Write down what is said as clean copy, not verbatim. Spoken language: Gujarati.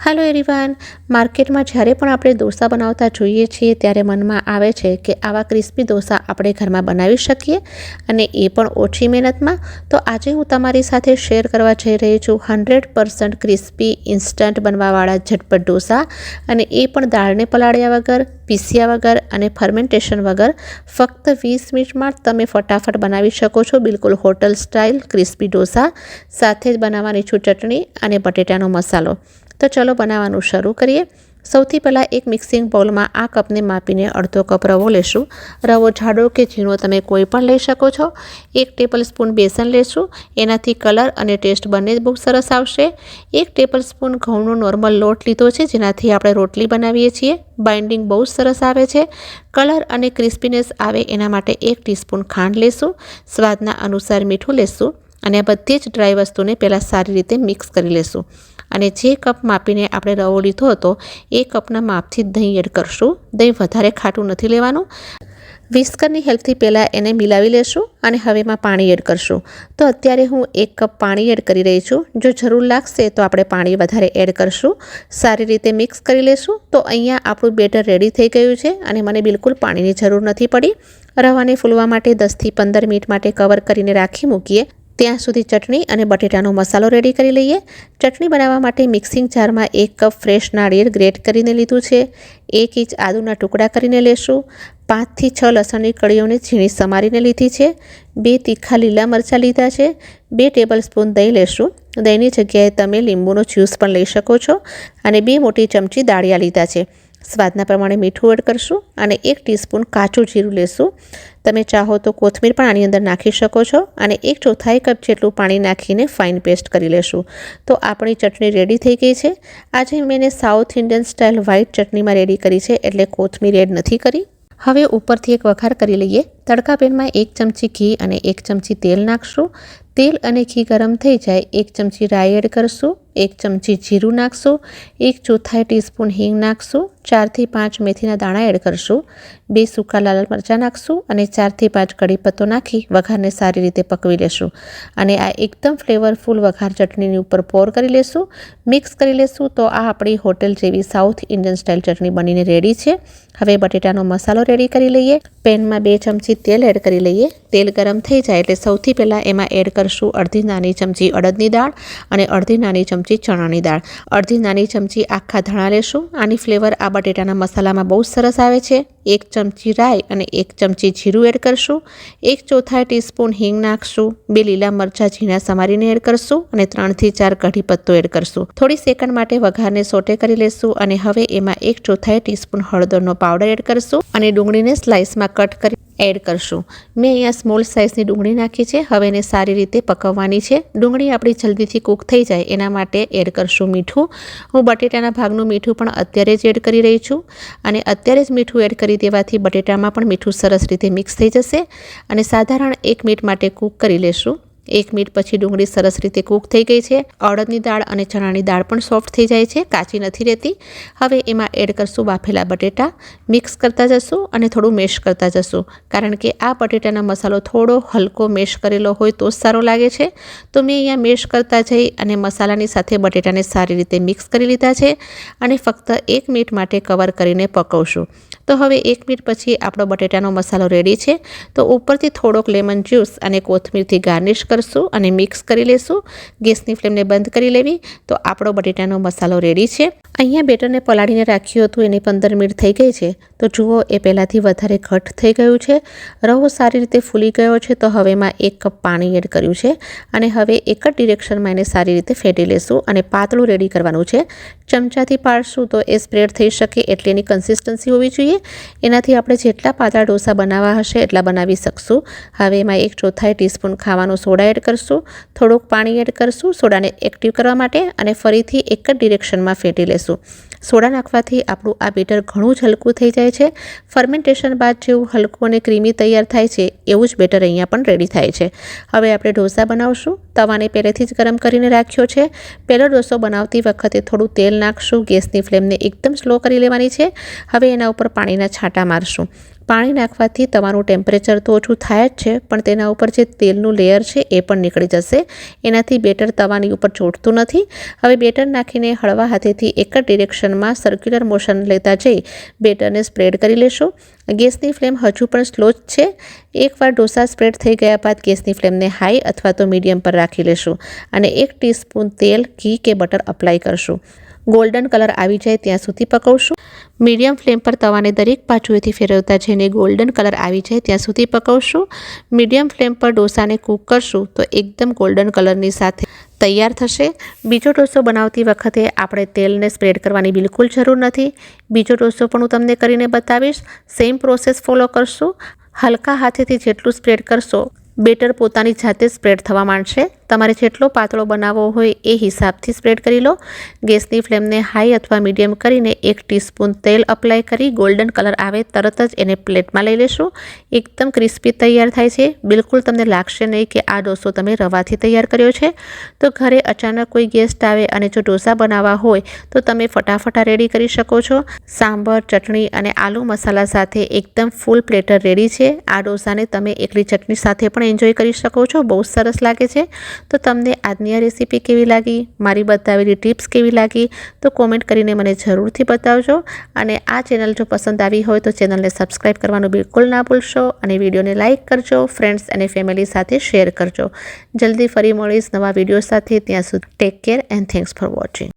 Hello everyone. मार्केटમાં જ્યારે પણ આપણે ડોસા બનાવતા જોઈએ છીએ ત્યારે મનમાં આવે છે કે આવા ક્રિસ્પી ડોસા આપણે ઘરમાં બનાવી શકીએ અને એ પણ ઓછી મહેનતમાં। તો આજે હું તમારી સાથે શેર કરવા જઈ રહી છું 100% ક્રિસ્પી ઇન્સ્ટન્ટ બનવાવાળા ઝટપટ ડોસા, અને એ પણ દાળને પલાળ્યા વગર, પીસ્યા વગર અને ફર્મેન્ટેશન વગર। ફક્ત 20 મિનિટમાં તમે ફટાફટ બનાવી શકો છો બિલકુલ હોટલ સ્ટાઇલ ક્રિસ્પી ડોસા। સાથે જ બનાવવાની છું ચટણી અને બટેટાનો મસાલો। તો ચલો બનાવવાનું શરૂ કરીએ। સૌથી પહેલાં એક મિક્સિંગ બાઉલમાં આ કપને માપીને અડધો કપ રવો લેશું। રવો જાડો કે ઝીણો તમે કોઈ પણ લઈ શકો છો। 1 ટેબલસ્પૂન બેસન લેશું, એનાથી કલર અને ટેસ્ટ બંને બહુ સરસ આવશે। 1 ટેબલસ્પૂન ઘઉંનો નોર્મલ લોટ લીધો છે, જેનાથી આપણે રોટલી બનાવીએ છીએ। બાઇન્ડિંગ બહુ સરસ આવે છે। કલર અને ક્રિસ્પીનેસ આવે એના માટે 1 ટીસ્પૂન ખાંડ લેશું। સ્વાદના અનુસાર મીઠું લેશું અને આ બધી જ ડ્રાય વસ્તુને પહેલાં સારી રીતે મિક્સ કરી લેશું। અને જે કપ માપીને આપણે રવો લીધો હતો એ કપના માપથી દહીં એડ કરશું। દહીં વધારે ખાટું નથી લેવાનું। વિસ્કરની હેલ્પથી પહેલાં એને મિલાવી લેશું અને હવે એમાં પાણી એડ કરશું। તો અત્યારે હું 1 કપ પાણી એડ કરી રહી છું। જો જરૂર લાગશે તો આપણે પાણી વધારે એડ કરશું। સારી રીતે મિક્સ કરી લેશું। તો અહીંયા આપણું બેટર રેડી થઈ ગયું છે અને મને બિલકુલ પાણીની જરૂર નથી પડી। રવાને ફૂલવા માટે 10થી 15 મિનિટ માટે કવર કરીને રાખી મૂકીએ। ત્યાં સુધી ચટણી અને બટેટાનો મસાલો રેડી કરી લઈએ। ચટણી બનાવવા માટે મિક્સિંગ જારમાં 1 કપ ફ્રેશ નાળિયેર ગ્રેટ કરીને લીધું છે। 1 ઇંચ આદુના ટુકડા કરીને લેશું। 5 થી 6 લસણની કળીઓને ઝીણી સમારીને લીધી છે। 2 તીખા લીલા મરચાં લીધા છે। 2 ટેબલસ્પૂન દહીં લેશું। દહીંની જગ્યાએ તમે લીંબુનો જ્યુસ પણ લઈ શકો છો। અને 2 મોટી ચમચી દાળિયા લીધા છે। સ્વાદના પ્રમાણે મીઠું એડ કરશું અને 1 ટીસ્પૂન કાચું જીરું લેશું। તમે ચાહો તો કોથમીર પણ આની અંદર નાખી શકો છો અને 1/4 કપ જેટલું પાણી નાખીને ફાઇન પેસ્ટ કરી લેશું। તો આપણી ચટણી રેડી થઈ ગઈ છે। આજે મેં સાઉથ ઇન્ડિયન સ્ટાઇલ વ્હાઇટ ચટણીમાં રેડી કરી છે, એટલે કોથમીર એડ નથી કરી। હવે ઉપરથી એક વઘાર કરી લઈએ। તડકા પેનમાં 1 ચમચી ઘી અને 1 ચમચી તેલ નાખશું। તેલ અને ઘી ગરમ થઈ જાય 1 ચમચી રાઈ એડ કરશું। 1 ચમચી જીરું નાખશું। 1/4 ટીસ્પૂન હિંગ નાખશું। 4 થી 5 મેથીના દાણા એડ કરશું। 2 સૂકા લાલ મરચાં નાખશું અને 4 થી 5 કડી પત્તો નાખી વઘારને સારી રીતે પકવી લેશું। અને આ એકદમ ફ્લેવરફુલ વઘાર ચટણીની ઉપર પોર કરી લેશું, મિક્સ કરી લેશું। તો આ આપણી હોટેલ જેવી સાઉથ ઇન્ડિયન સ્ટાઇલ ચટણી બનીને રેડી છે। હવે બટેટાનો મસાલો રેડી કરી લઈએ। પેનમાં 2 ચમચી તેલ એડ કરી લઈએ। તેલ ગરમ થઈ જાય એટલે સૌથી પહેલાં એમાં એડ કરશું અડધી નાની ચમચી અડદની દાળ અને અડધી નાની ચમચી ચણાની દાળ। અડધી નાની ચમચી આખા ધાણા લેશું। આની ફ્લેવર આ બટેટાના મસાલામાં બહુ સરસ આવે છે। 1 ચમચી રાઈ અને 1 ચમચી જીરું એડ કરશું। 1/4 ટીસ્પૂન હિંગ નાખશું। 2 લીલા મરચાં ઝીણા સમારીને એડ કરશું અને 3 થી 4 કઢી પત્તો એડ કરશું। થોડી સેકન્ડ માટે વઘારને સોટે કરી લેશું અને હવે એમાં 1/4 ટીસ્પૂન હળદરનો પાવડર એડ કરશું અને ડુંગળીને સ્લાઇસમાં કટ કરી એડ કરશું। મેં અહીંયા સ્મોલ સાઇઝની ડુંગળી નાખી છે। હવે એને સારી રીતે પકવવાની છે। ડુંગળી આપણી જલ્દીથી કૂક થઈ જાય એના માટે એડ કરશું મીઠું। હું બટેટાના ભાગનું મીઠું પણ અત્યારે જ એડ કરી રહી છું અને અત્યારે જ મીઠું એડ કરી દેવાથી બટેટામાં પણ મીઠું સરસ રીતે મિક્સ થઈ જશે અને સાધારણ 1 મિનિટ માટે કૂક કરી લેશું। 1 મિનિટ પછી ડુંગળી સરસ રીતે કૂક થઈ ગઈ છે। અડદની દાળ અને ચણાની દાળ પણ સોફ્ટ થઈ જાય છે, કાચી નથી રહેતી। હવે એમાં એડ કરશું બાફેલા બટેટા। મિક્સ કરતા જશું અને થોડું મેશ કરતા જશું, કારણ કે આ બટેટાનો મસાલો થોડો હલકો મેશ કરેલો હોય તો જ સારો લાગે છે। તો મેં અહીંયા મેશ કરતા જઈ અને મસાલાની સાથે બટેટાને સારી રીતે મિક્સ કરી લીધા છે અને ફક્ત 1 મિનિટ માટે કવર કરીને પકવશું। તો હવે 1 મિનિટ પછી આપણો બટેટાનો મસાલો રેડી છે। તો ઉપરથી થોડોક લેમન જ્યુસ અને કોથમીરથી ગાર્નિશ કરશું અને મિક્સ કરી લેશું। ગેસની ફ્લેમને બંધ કરી લેવી। તો આપણો બટેટાનો મસાલો રેડી છે। અહીંયા બેટરને પલાળીને રાખ્યું હતું, એની 15 મિનિટ થઈ ગઈ છે। તો જુઓ, એ પહેલાંથી વધારે ઘટ થઈ ગયું છે। રવો સારી રીતે ફૂલી ગયો છે। તો હવે એમાં 1 કપ પાણી એડ કર્યું છે અને હવે એક જ ડિરેક્શનમાં એને સારી રીતે ફેટી લેશું અને પાતળું રેડી કરવાનું છે। ચમચાથી પાડશું તો એ સ્પ્રેડ થઈ શકે એટલી એની કન્સિસ્ટન્સી હોવી જોઈએ। એનાથી આપણે જેટલા પાતળા ડોસા બનાવવા હશે એટલા બનાવી શકશું। હવે એમાં 1/4 ટીસ્પૂન ખાવાનો સોડા એડ કરશું। થોડુંક પાણી એડ કરશું સોડાને એક્ટિવ કરવા માટે અને ફરીથી એક જ ડિરેક્શનમાં ફેટી લેશું। સોડા નાખવાથી આપણું આ બેટર ઘણું જ હલકું થઈ જાય છે। ફર્મેન્ટેશન બાદ જેવું હલકું અને ક્રીમી તૈયાર થાય છે એવું જ બેટર અહીંયા પણ રેડી થાય છે। હવે આપણે ઢોસા બનાવશું। તવાને પહેલેથી જ ગરમ કરીને રાખ્યો છે। પહેલો ડોસો બનાવતી વખતે થોડું તેલ નાખશું। ગેસની ફ્લેમને એકદમ સ્લો કરી લેવાની છે। હવે એના ઉપર પાણીના છાંટા મારશું। પાણી નાખવાથી તવાનું ટેમ્પરેચર તો ઓછું થાય જ છે, પણ તેના ઉપર જે તેલનું લેયર છે એ પણ નીકળી જશે. એનાથી બેટર તવાની ઉપર ચોંટતું નથી. હવે બેટર નાખીને હળવા હાથેથી એક જ ડિરેક્શનમાં સર્ક્યુલર મોશન લેતા જઈ બેટરને સ્પ્રેડ કરી લેશું. ગેસની ફ્લેમ હજુ પણ સ્લો જ છે. એકવાર ઢોસા સ્પ્રેડ થઈ ગયા બાદ ગેસની ફ્લેમને હાઈ અથવા તો મીડિયમ પર રાખી લેશું અને 1 ટીસ્પૂન તેલ, ઘી કે બટર અપ્લાય કરશું. ગોલ્ડન કલર આવી જાય ત્યાં સુધી પકવશું. મીડિયમ ફ્લેમ પર તવાને દરેક બાજુએથી ફેરવતા જઈને ગોલ્ડન કલર આવી જાય ત્યાં સુધી પકવશું. મીડિયમ ફ્લેમ પર ઢોસાને કૂક કરશું તો એકદમ ગોલ્ડન કલરની સાથે તૈયાર થશે. બીજો ઢોસો બનાવતી વખતે આપણે તેલને સ્પ્રેડ કરવાની બિલકુલ જરૂર નથી. બીજો ઢોસો પણ હું તમને કરીને બતાવીશ. સેમ પ્રોસેસ ફોલો કરશું. હલકા હાથેથી જેટલું સ્પ્રેડ કરશો બેટર પોતાની જાતે સ્પ્રેડ થવા માંડશે. તમારે જેટલો પાતળો બનાવવો હોય એ હિસાબથી સ્પ્રેડ કરી લો. ગેસની ફ્લેમને હાઈ અથવા મીડિયમ કરીને 1 ટીસ્પૂન તેલ અપ્લાય કરી ગોલ્ડન કલર આવે તરત જ એને પ્લેટમાં લઈ લેશું. એકદમ ક્રિસ્પી તૈયાર થાય છે. બિલકુલ તમને લાગશે નહીં કે આ ઢોસો તમે રવાથી તૈયાર કર્યો છે. તો ઘરે અચાનક કોઈ ગેસ્ટ આવે અને જો ઢોસા બનાવવા હોય તો તમે ફટાફટ રેડી કરી શકો છો. સાંભર, ચટણી અને આલુ મસાલા સાથે એકદમ ફૂલ પ્લેટર રેડી છે. આ ઢોસાને તમે એકલી ચટણી સાથે પણ એન્જોય કરી શકો છો. બહુ સરસ લાગે છે. તો તમને આજની આ રેસીપી કેવી લાગી, મારી બતાવેલી ટિપ્સ કેવી લાગી, તો કોમેન્ટ કરીને મને જરૂરથી બતાવજો. અને આ ચેનલ જો પસંદ આવી હોય તો ચેનલને સબસ્ક્રાઈબ કરવાનું બિલકુલ ના ભૂલશો અને વિડીયોને લાઇક કરજો. ફ્રેન્ડ્સ અને ફેમિલી સાથે શેર કરજો. જલ્દી ફરી મળીશ નવા વિડીયો સાથે. ત્યાં સુધી take care and thanks for watching.